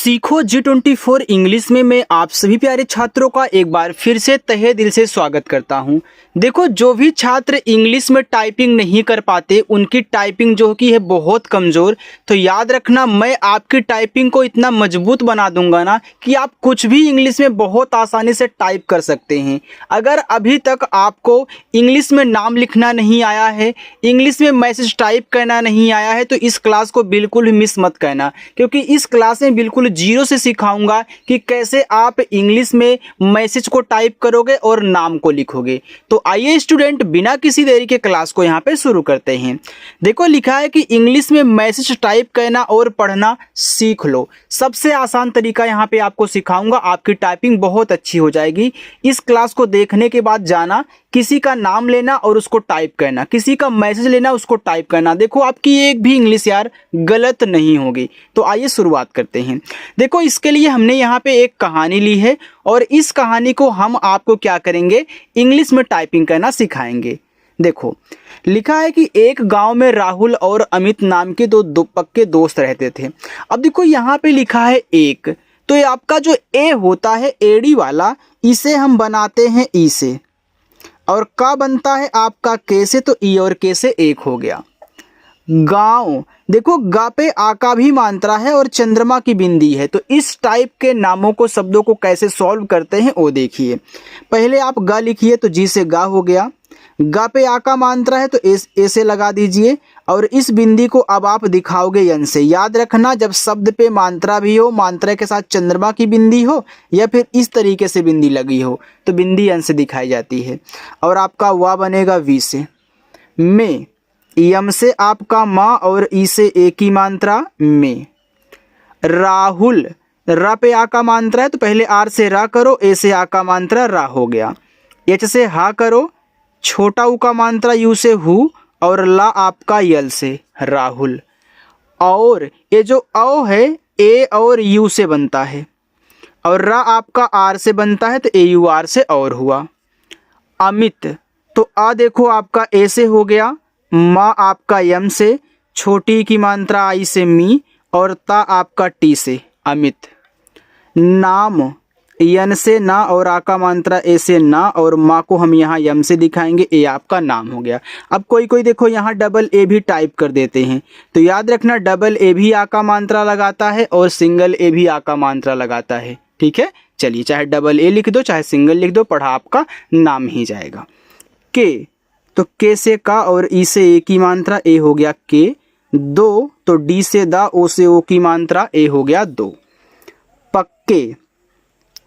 सीखो G24 English में मैं आप सभी प्यारे छात्रों का एक बार फिर से तहे दिल से स्वागत करता हूं। देखो, जो भी छात्र इंग्लिश में टाइपिंग नहीं कर पाते उनकी टाइपिंग जो की है बहुत कमज़ोर, तो याद रखना मैं आपकी टाइपिंग को इतना मजबूत बना दूंगा ना कि आप कुछ भी इंग्लिश में बहुत आसानी से टाइप कर सकते हैं। अगर अभी तक आपको इंग्लिश में नाम लिखना नहीं आया है, इंग्लिश में मैसेज टाइप करना नहीं आया है, तो इस क्लास को बिल्कुल भी मिस मत करना, क्योंकि इस क्लास में बिल्कुल जीरो से सिखाऊंगा कि कैसे आप इंग्लिश में मैसेज को टाइप करोगे और नाम को लिखोगे। तो आइए स्टूडेंट, बिना किसी देरी के क्लास को यहाँ पे शुरू करते हैं। देखो, लिखा है कि इंग्लिश में मैसेज टाइप करना और पढ़ना सीख लो। सबसे आसान तरीका यहाँ पे आपको सिखाऊंगा, आपकी टाइपिंग बहुत अच्छी हो जाएगी। इस क्लास को देखने के बाद जाना, किसी का नाम लेना और उसको टाइप करना, किसी का मैसेज लेना उसको टाइप करना। देखो, आपकी एक भी इंग्लिश यार गलत नहीं होगी। तो आइए शुरुआत करते हैं। देखो, इसके लिए हमने यहाँ पे एक कहानी ली है और इस कहानी को हम आपको क्या करेंगे, इंग्लिश में टाइपिंग करना सिखाएंगे। देखो, लिखा है कि एक गांव में राहुल और अमित नाम के दो पक्के दोस्त रहते थे। अब देखो, यहाँ पे लिखा है एक, तो ये आपका जो ए होता है एडी वाला, इसे हम बनाते हैं ई से, और का बनता है आपका के से, तो ई और के से एक हो गया। गांव, देखो गा पे आ का भी मात्रा है और चंद्रमा की बिंदी है, तो इस टाइप के नामों को, शब्दों को कैसे सॉल्व करते हैं वो देखिए। पहले आप गा लिखिए, तो जी से गा हो गया। गा पे आ का मात्रा है तो ए से लगा दीजिए, और इस बिंदी को अब आप दिखाओगे यन से। याद रखना, जब शब्द पे मात्रा भी हो, मात्रा के साथ चंद्रमा की बिंदी हो या फिर इस तरीके से बिंदी लगी हो, तो बिंदी यन से दिखाई जाती है। और आपका वा बनेगा वी से। में, यम से आपका माँ और ई से एक ही मात्रा में। राहुल, रा पे आ का मात्रा है तो पहले आर से रा करो, ए से आ का मात्रा रा हो गया। एच से हा करो, छोटा ऊ का मात्रा यू से हु, और ला आपका यल से राहुल। और ये जो औ है ए और यू से बनता है, और रा आपका आर से बनता है, तो ए यू आर से और हुआ। अमित, तो आ देखो आपका ए से हो गया, माँ आपका यम से, छोटी की मात्रा आई से मी, और ता आपका टी से अमित। नाम, यन से ना और आ का मात्रा ए से ना, और माँ को हम यहाँ यम से दिखाएंगे, ए आपका नाम हो गया। अब कोई कोई देखो यहाँ डबल ए भी टाइप कर देते हैं, तो याद रखना डबल ए भी आ का मात्रा लगाता है और सिंगल ए भी आ का मात्रा लगाता है। ठीक है, चलिए, चाहे डबल ए लिख दो चाहे सिंगल लिख दो, पढ़ा आपका नाम ही जाएगा। के, तो के से का और ई से ए की मात्रा, ए हो गया के। दो, तो डी से दा, ओ से ओ की मात्रा, ए हो गया दो। पक्के,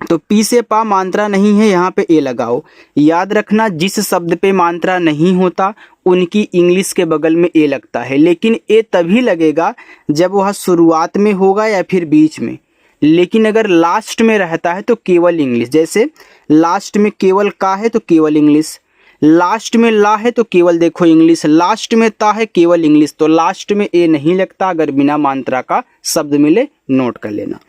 तो पी से पा मात्रा नहीं है, यहाँ पे ए लगाओ। याद रखना, जिस शब्द पे मात्रा नहीं होता उनकी इंग्लिश के बगल में ए लगता है, लेकिन ए तभी लगेगा जब वह शुरुआत में होगा या फिर बीच में। लेकिन अगर लास्ट में रहता है तो केवल इंग्लिश। जैसे लास्ट में केवल का है तो केवल इंग्लिश, लास्ट में ला है तो केवल देखो इंग्लिश, लास्ट में ता है केवल इंग्लिश। तो लास्ट में ए नहीं लगता अगर बिना मात्रा का शब्द मिले, नोट कर लेना।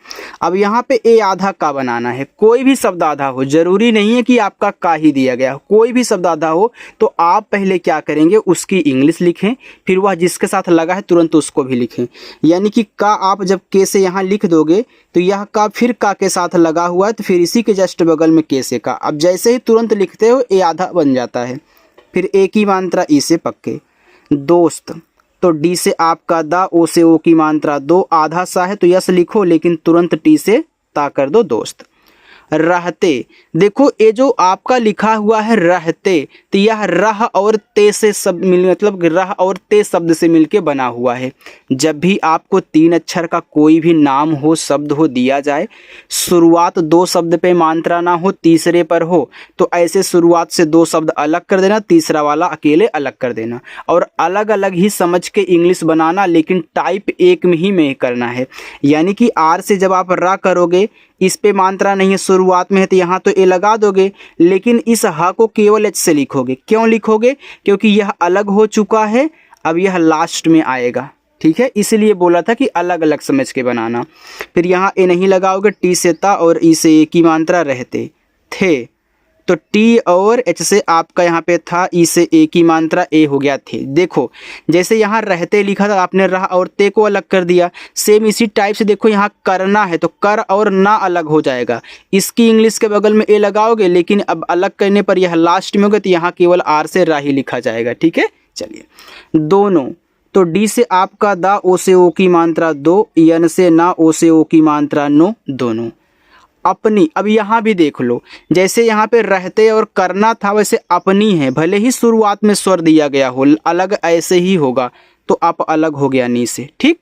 अब यहाँ पे ए आधा का बनाना है। कोई भी शब्द आधा हो, जरूरी नहीं है कि आपका का ही दिया गया हो, कोई भी शब्द आधा हो तो आप पहले क्या करेंगे, उसकी इंग्लिश लिखें, फिर वह जिसके साथ लगा है तुरंत उसको भी लिखें। यानी कि का आप जब के से यहाँ लिख दोगे तो यह का फिर का के साथ लगा हुआ है, तो फिर इसी के जस्ट बगल में के से का। अब जैसे ही तुरंत लिखते हो ए आधा बन जाता है। फिर ए की मात्रा ई से पक्के। दोस्त, तो डी से आपका दा, ओ से ओ की मात्रा दो, आधा सा है तो यस लिखो, लेकिन तुरंत टी से ता कर दो, दोस्त। रहते, देखो ये जो आपका लिखा हुआ है रहते, तो यह रह और ते से सब मिल, मतलब रह और ते शब्द से मिलके बना हुआ है। जब भी आपको तीन अक्षर का कोई भी नाम हो, शब्द हो दिया जाए, शुरुआत दो शब्द पे मात्रा ना हो, तीसरे पर हो, तो ऐसे शुरुआत से दो शब्द अलग कर देना, तीसरा वाला अकेले अलग कर देना, और अलग अलग ही समझ के इंग्लिश बनाना, लेकिन टाइप एक में ही करना है। यानी कि आर से जब आप रा करोगे, इस पे मात्रा नहीं है, शुरुआत में है, तो यहाँ तो ए लगा दोगे, लेकिन इस हा को केवल एच से लिखोगे। क्यों लिखोगे? क्योंकि यह अलग हो चुका है, अब यह लास्ट में आएगा। ठीक है, इसलिए बोला था कि अलग अलग समझ के बनाना। फिर यहाँ ए नहीं लगाओगे, टी से ता और ई से ए की मात्रा रहते थे, तो टी और एच से आपका यहाँ पे था ई से ए की मात्रा ए हो गया थे। देखो जैसे यहाँ रहते लिखा था आपने रह और ते को अलग कर दिया, सेम इसी टाइप से देखो यहाँ करना है तो कर और ना अलग हो जाएगा। इसकी इंग्लिश के बगल में ए लगाओगे, लेकिन अब अलग करने पर यह लास्ट में होगा तो यहाँ केवल आर से रा ही लिखा जाएगा। ठीक है, चलिए दोनों, तो डी से आपका दा ओ से ओ की मात्रा दो, यन से ना ओ से ओ की मात्रा नो, दोनों। अपनी, अब यहाँ भी देख लो जैसे यहाँ पे रहते और करना था वैसे अपनी है, भले ही शुरुआत में स्वर दिया गया हो, अलग ऐसे ही होगा तो अप अलग हो गया नी से। ठीक,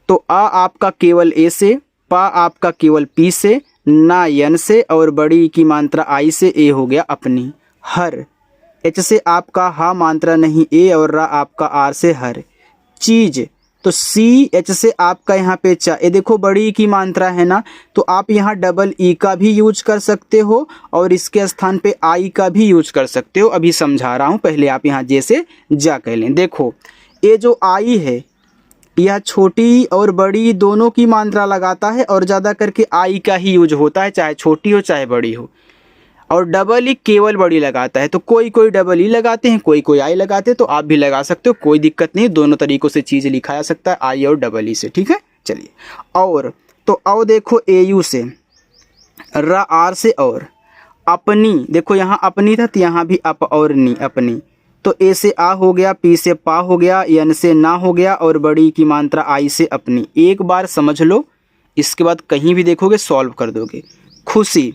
तो आ आपका केवल ए से, पा आपका केवल पी से, ना यन से और बड़ी की मात्रा आई से ए हो गया अपनी। हर, एच से आपका हा मात्रा नहीं ए और रा आपका आर से हर। चीज, तो सी एच से आपका यहाँ पे चा, ये देखो बड़ी की मात्रा है ना, तो आप यहाँ डबल ई का भी यूज कर सकते हो और इसके स्थान पे आई का भी यूज कर सकते हो। अभी समझा रहा हूँ, पहले आप यहाँ जैसे जा कह लें। देखो ये जो आई है यह छोटी और बड़ी दोनों की मात्रा लगाता है और ज़्यादा करके आई का ही यूज होता है, चाहे छोटी हो चाहे बड़ी हो। और डबल ई केवल बड़ी लगाता है, तो कोई कोई डबल ई लगाते हैं, कोई कोई आई लगाते हैं, तो आप भी लगा सकते हो, कोई दिक्कत नहीं। दोनों तरीक़ों से चीज़ लिखा जा सकता है, आई और डबल ई से। ठीक है, चलिए और, तो औ देखो ए यू से, र आर से और, अपनी, देखो यहाँ अपनी था तो यहाँ भी अप और नी अपनी, तो ए से आ हो गया, पी से पा हो गया, यन से ना हो गया और बड़ी की मात्रा आई से अपनी। एक बार समझ लो, इसके बाद कहीं भी देखोगे सॉल्व कर दोगे। खुशी,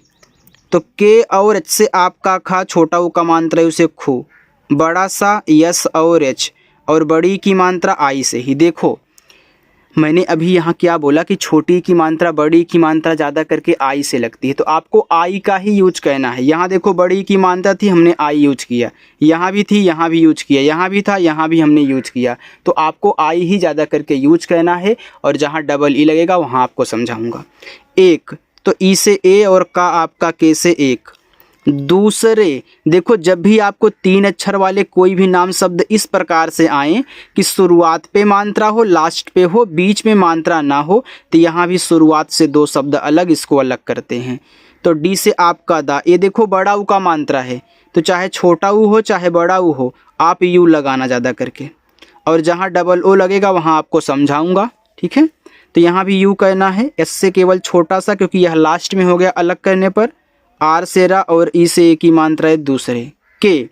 तो के और एच से आपका खा, छोटा ऊ का मात्रा है उसे खू, बड़ा सा यस और एच और बड़ी की मात्रा आई से ही। देखो मैंने अभी यहाँ क्या बोला कि छोटी की मात्रा बड़ी की मात्रा ज़्यादा करके आई से लगती है, तो आपको आई का ही यूज कहना है। यहाँ देखो बड़ी की मात्रा थी, हमने आई यूज किया, यहाँ भी थी, यहाँ भी यूज किया, यहाँ भी था, यहाँ भी हमने यूज किया, तो आपको आई ही ज़्यादा करके यूज कहना है और जहाँ डबल ई लगेगा वहाँ आपको समझाऊँगा। एक, तो ई से ए और का आपका के से एक। दूसरे, देखो जब भी आपको तीन अक्षर वाले कोई भी नाम शब्द इस प्रकार से आए कि शुरुआत पे मात्रा हो, लास्ट पे हो, बीच में मात्रा ना हो, तो यहाँ भी शुरुआत से दो शब्द अलग, इसको अलग करते हैं। तो डी से आपका दा, ये देखो बड़ा ऊ का मात्रा है, तो चाहे छोटा ऊ हो चाहे बड़ा ऊ हो, आप यू लगाना ज़्यादा करके, और जहाँ डबल ओ लगेगा वहाँ आपको समझाऊँगा। ठीक है, तो यहाँ भी यू कहना है, एस से केवल छोटा सा क्योंकि यह लास्ट में हो गया अलग करने पर, आर से रा और ई से ए की मात्रा है दूसरे। के,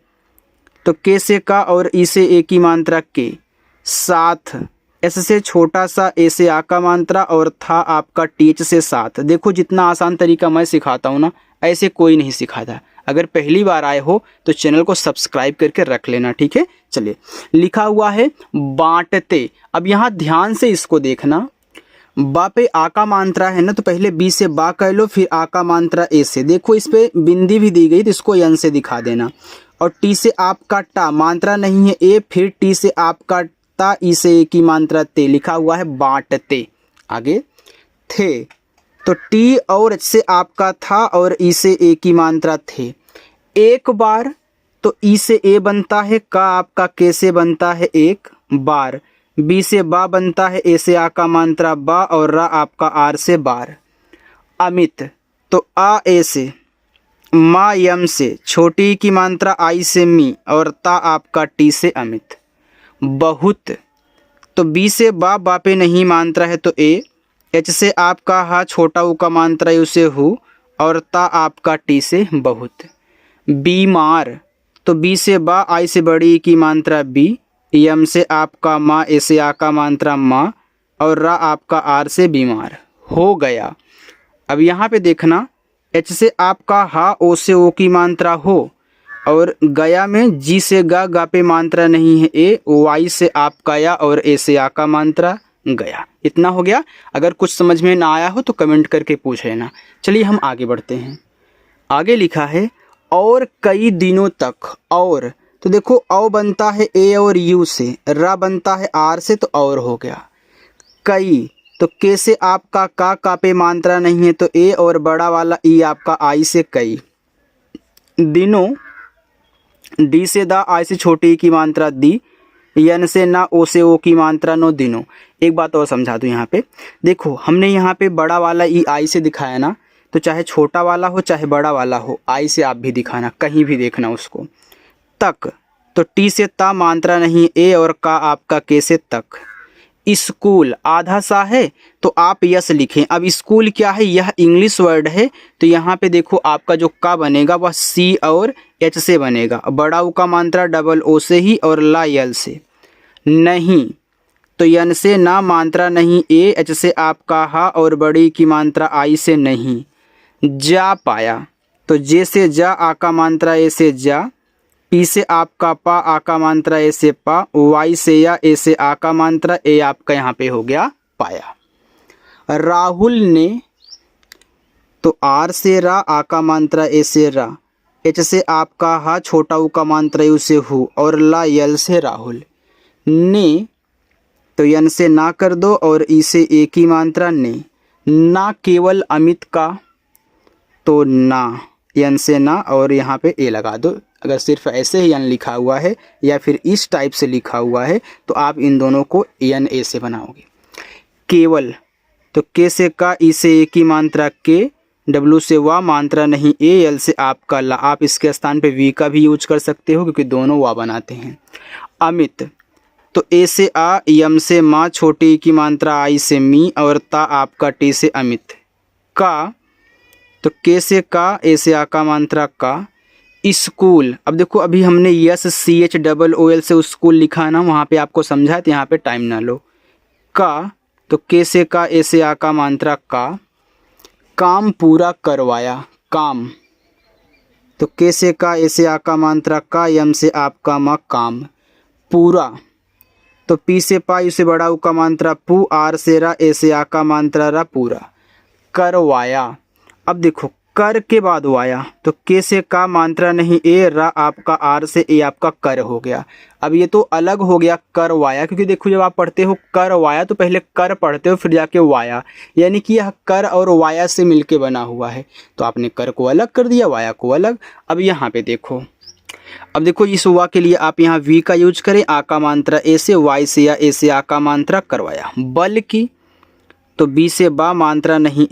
तो के से का और ई से ए की मात्रा के। साथ, एस से छोटा सा, ए से आ का मात्रा और था आपका टीच से साथ। देखो जितना आसान तरीका मैं सिखाता हूँ ना, ऐसे कोई नहीं सिखाता। अगर पहली बार आए हो तो चैनल को सब्सक्राइब करके रख लेना। ठीक है, चलिए लिखा हुआ है बांटते। अब यहाँ ध्यान से इसको देखना, बा पे आ का मात्रा है ना, तो पहले बी से बा कह लो, फिर आ का मात्रा ए से। देखो इस पे बिंदी भी दी गई तो इसको यन से दिखा देना। और टी से आपका टा, मात्रा नहीं है ए, फिर टी से आपका ता, ई से ए की मात्रा ते, लिखा हुआ है बांटते। आगे थे, तो टी और एच से आपका था और ई से ए की मात्रा थे। एक बार, तो ई से ए बनता है, का आपका के से बनता है एक बार, बी से बा बनता है, ए से आ का मात्रा बा और रा आपका आर से बार। अमित, तो आ ए से, मा यम से, छोटी की मात्रा आई से मी और ता आपका टी से अमित। बहुत, तो बी से बा पे नहीं मात्रा है तो ए, एच से आपका हा, छोटा ऊ का मात्रा है उसे हु और ता आपका टी से बहुत। बीमार, तो बी से बा, आई से बड़ी की मात्रा बी, यम से आपका माँ, ए से आ का मात्रा माँ और रा आपका आर से बीमार। हो गया। अब यहाँ पे देखना, एच से आपका हा, ओ से ओ की मात्रा हो और गया में जी से गा पे मात्रा नहीं है ए, वाई से आपका या और ए से आ का मात्रा गया। इतना हो गया। अगर कुछ समझ में ना आया हो तो कमेंट करके पूछ लेना। चलिए हम आगे बढ़ते हैं। आगे लिखा है और कई दिनों तक। और, तो देखो औ बनता है ए और यू से, रा बनता है आर से, तो और हो गया। कई, तो के से आपका का पे मात्रा नहीं है तो ए और बड़ा वाला ई आपका आई से कई। दिनों, डी से दा, आई से छोटी की मात्रा दी, यन से ना, ओ से ओ की मात्रा नो, दिनों। एक बात और समझा दूँ यहाँ पे, देखो हमने यहाँ पे बड़ा वाला ई आई से दिखाया ना, तो चाहे छोटा वाला हो चाहे बड़ा वाला हो, आई से आप भी दिखाना, कहीं भी देखना उसको। तक, तो टी से ता मात्रा नहीं, ए और का आपका के से तक। स्कूल आधा सा है तो आप यस लिखें। अब स्कूल क्या है, यह इंग्लिश वर्ड है, तो यहाँ पे देखो आपका जो का बनेगा वह सी और एच से बनेगा। बड़ा ऊ का मात्रा डबल ओ से ही और ला यल से। नहीं, तो यन से ना मात्रा नहीं, ए एच से आपका हा और बड़ी की मात्रा आई से नहीं। जा पाया, तो जे से जा, आ का मात्रा ए से जा, पी से आपका पा, आ का मात्रा ए से पा, वाई से या, ए से आ का मात्रा, ए आपका यहाँ पे हो गया पाया। राहुल ने, तो आर से रा, आ का मात्रा ए से रा, एच से आपका हा, छोटा ऊ का मात्रा यू से हु और ला यल से राहुल। ने, तो यन से ना कर दो और ई से ए की मात्रा ने। ना केवल अमित का, तो ना, यन से ना और यहाँ पे ए लगा दो। अगर सिर्फ ऐसे ही यन लिखा हुआ है या फिर इस टाइप से लिखा हुआ है तो आप इन दोनों को यन ए से बनाओगे। केवल, तो के से का, ई से ए की मात्रा के, डब्लू से वा मात्रा नहीं, ए एल से आपका ला। आप इसके स्थान पे वी का भी यूज कर सकते हो क्योंकि दोनों वा बनाते हैं। अमित, तो ए से आ, यम से माँ, छोटी की मात्रा आई से मी और ता आपका टी से अमित। का, तो के से का, ए से आ का मात्रा का। स्कूल, अब देखो अभी हमने S C H double O L से स्कूल लिखा ना, वहाँ पे आपको समझा है तो यहाँ पे टाइम ना लो। का, तो के से का, ए से आ का मात्रा का। काम पूरा करवाया, काम, तो के से का, ए से आ का मात्रा का, यम से आपका मा, काम। पूरा, तो पी से पा, यू से बड़ा ऊ का मात्रा पू, आर से रा, ए से आ का मात्रा रा, पूरा। करवाया, अब देखो कर के बाद वाया, तो के से का मात्रा नहीं, ए रा आपका, आर से ए आपका कर हो गया। अब ये तो अलग हो गया करवाया, क्योंकि देखो जब आप पढ़ते हो करवाया तो पहले कर पढ़ते हो फिर जाके वाया, यानी कि यह कर और वाया से मिलके बना हुआ है। तो आपने कर को अलग कर दिया, वाया को अलग। अब यहाँ पे देखो, अब देखो इस वा के लिए आप यहाँ वी का यूज करें, आ का मात्रा ए से, वाई से या, ए से आ का मात्रा करवाया। बल की, तो बी से बा मात्रा नहीं,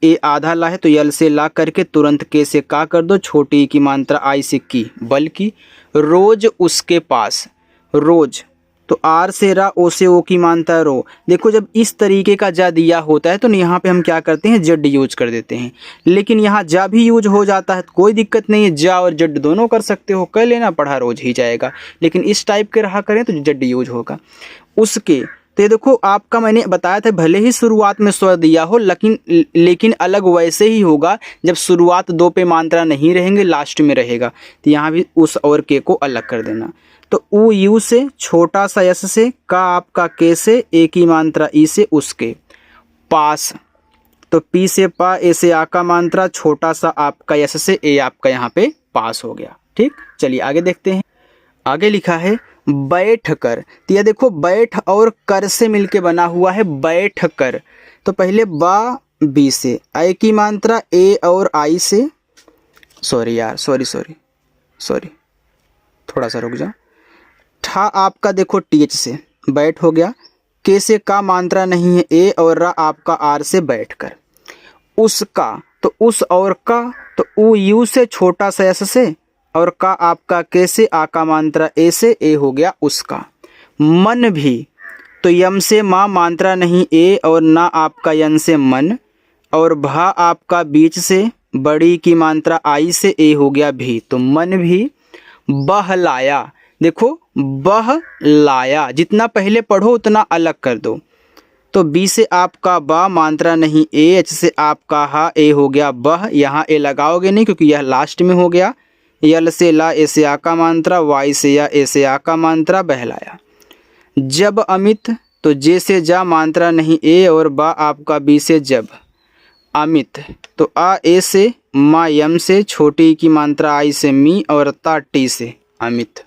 ए आधा ला है तो यल से ला करके तुरंत के से का कर दो, छोटी की मात्रा आई से की, बल्कि। रोज उसके पास, रोज, तो आर से रा, ओ से ओ की मात्रा रो। देखो जब इस तरीके का जा दिया होता है तो यहाँ पे हम क्या करते हैं, जड यूज कर देते हैं। लेकिन यहाँ जा भी यूज हो जाता है तो कोई दिक्कत नहीं है, जा और जड दोनों कर सकते हो, कर लेना, पढ़ा रोज ही जाएगा। लेकिन इस टाइप के रहा करें तो जड यूज होगा। उसके, तो ये देखो आपका मैंने बताया था भले ही शुरुआत में स्वर दिया हो लेकिन अलग वैसे ही होगा जब शुरुआत दो पे मात्रा नहीं रहेंगे, लास्ट में रहेगा। तो यहाँ भी उस और के को अलग कर देना। तो ऊ यू से, छोटा सा यस से, का आपका के से, ए की मात्रा ई से, उसके। पास, तो पी से पा, ए से आ का मात्रा, छोटा सा आपका यस से, ए आपका यहाँ पे पास हो गया। ठीक, चलिए आगे देखते हैं। आगे लिखा है बैठ कर, तो यह देखो बैठ और कर से मिलके बना हुआ है बैठ कर। तो पहले बा बी से, आई की मात्रा ए और आई से, सॉरी यार, सॉरी थोड़ा सा रुक जा। ठा आपका देखो टी एच से बैठ हो गया, के से का मात्रा नहीं है, ए और रा आपका आर से बैठ कर। उसका, तो उस और का, तो ऊ यू से, छोटा सा एस से और का आपका के से, आ का मात्रा ए से, ए हो गया उसका। मन भी, तो यम से माँ मात्रा नहीं, ए और ना आपका यन से मन, और भा आपका बीच से, बड़ी की मात्रा आई से, ए हो गया भी। तो मन भी। बहलाया, देखो बह लाया, जितना पहले पढ़ो उतना अलग कर दो। तो बी से आपका बा मात्रा नहीं, ए एच से आपका हा, ए हो गया बह। यहाँ ए लगाओगे नहीं क्योंकि यह लास्ट में हो गया। यल से ला, ए से आ का मात्रा, वाई से या, ए से आ का मात्रा, बहलाया। जब अमित, तो जे से जा मात्रा नहीं, ए और बा आपका बी से जब। अमित, तो आ ए से, मा यम से, छोटी की मात्रा आई से मी और ता टी से, अमित।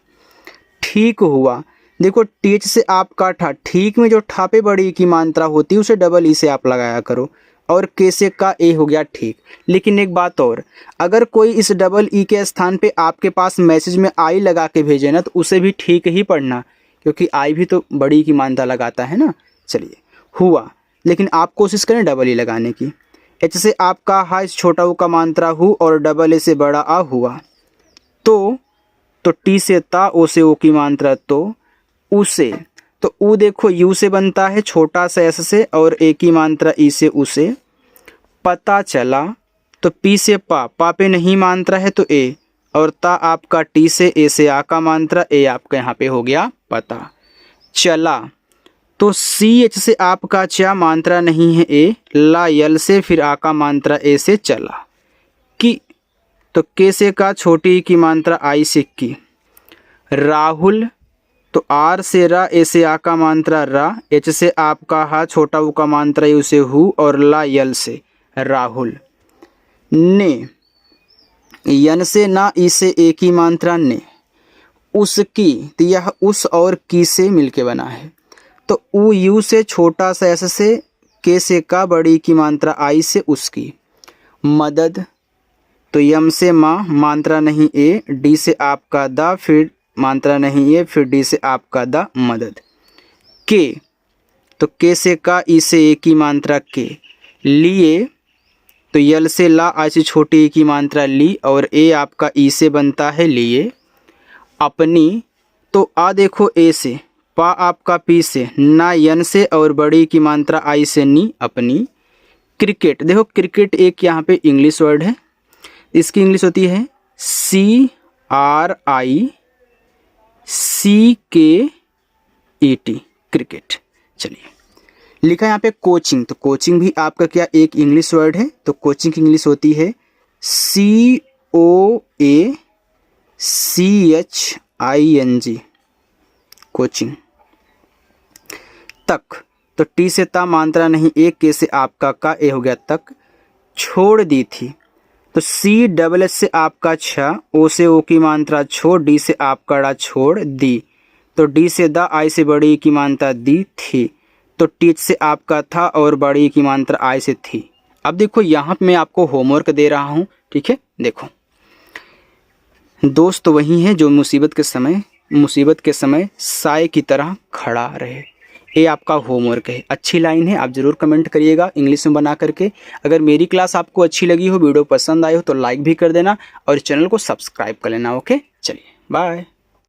ठीक हुआ, देखो टीच से आपका ठा, ठीक में जो ठा पे बड़ी की मात्रा होती है उसे डबल ई से आप लगाया करो, और के से का ए हो गया ठीक। लेकिन एक बात और, अगर कोई इस डबल ई के स्थान पे आपके पास मैसेज में आई लगा के भेजे ना तो उसे भी ठीक ही पढ़ना, क्योंकि आई भी तो बड़ी की मात्रा लगाता है ना। चलिए हुआ, लेकिन आप कोशिश करें डबल ई लगाने की। एच से आपका हा, इस छोटा ऊ का मात्रा हु और डबल ए से बड़ा आ हुआ। तो टी से ता, ओ से ओ की मात्रा तो, उसे। तो ऊ देखो यू से बनता है, छोटा सा एस से, और ए की मात्रा ई से उसे। पता चला, तो पी से पा पे नहीं मात्रा है तो ए, और ता आपका टी से, ए से आ का मात्रा, ए आपका यहाँ पे हो गया पता। चला, तो सी एच से आपका चा, मात्रा नहीं है ए, ला यल से, फिर आ का मात्रा ए से चला। की, तो के से का, छोटी की मात्रा आई से की। राहुल, तो आर से रा, ए से आ का मात्रा रा, एच से आपका हा, छोटा ऊ का मात्रा यू से हु, और ला यल से राहुल। ने, यन से ना, ई से ए की मात्रा ने। उसकी, तो यह उस और की से मिलके बना है। तो ऊ यू से, छोटा सा एस से, के से का, बड़ी की मात्रा आई से उसकी। मदद, तो यम से माँ, मात्रा नहीं ए, डी से आपका दा, फिर मात्रा नहीं ए, फिर डी से आपका दा, मदद। के, तो के से का, ई से ए की मात्रा के। लिए, तो यल से ला, आई से छोटी ए की मात्रा ली, और ए आपका ई से बनता है लिए। अपनी, तो आ देखो ए से, पा आपका पी से, ना यन से, और बड़ी की मात्रा आई से नी, अपनी। क्रिकेट, देखो क्रिकेट एक यहाँ पे इंग्लिश वर्ड है, इसकी इंग्लिश होती है CRICKET, क्रिकेट। चलिए, लिखा यहाँ पे कोचिंग, तो कोचिंग भी आपका क्या एक इंग्लिश वर्ड है, तो कोचिंग की इंग्लिश होती है COACHING, कोचिंग। तक, तो टी से ता, मात्रा नहीं एक, के से आपका का, ए हो गया तक। छोड़ दी थी, तो सी डबल एच से आपका छा, ओ से ओ की मात्रा छोड़, डी से आपका डा, छोड़ दी। तो डी से दा, आई से बड़ी की मात्रा दी थी। तो टीच से आपका था, और बड़ी की मात्रा आई से थी। अब देखो यहाँ पे मैं आपको होमवर्क दे रहा हूँ, ठीक है। देखो, दोस्त वही है जो मुसीबत के समय साए की तरह खड़ा रहे। ये आपका होमवर्क है, अच्छी लाइन है, आप ज़रूर कमेंट करिएगा इंग्लिश में बना करके। अगर मेरी क्लास आपको अच्छी लगी हो, वीडियो पसंद आए हो, तो लाइक भी कर देना और चैनल को सब्सक्राइब कर लेना। ओके, चलिए बाय।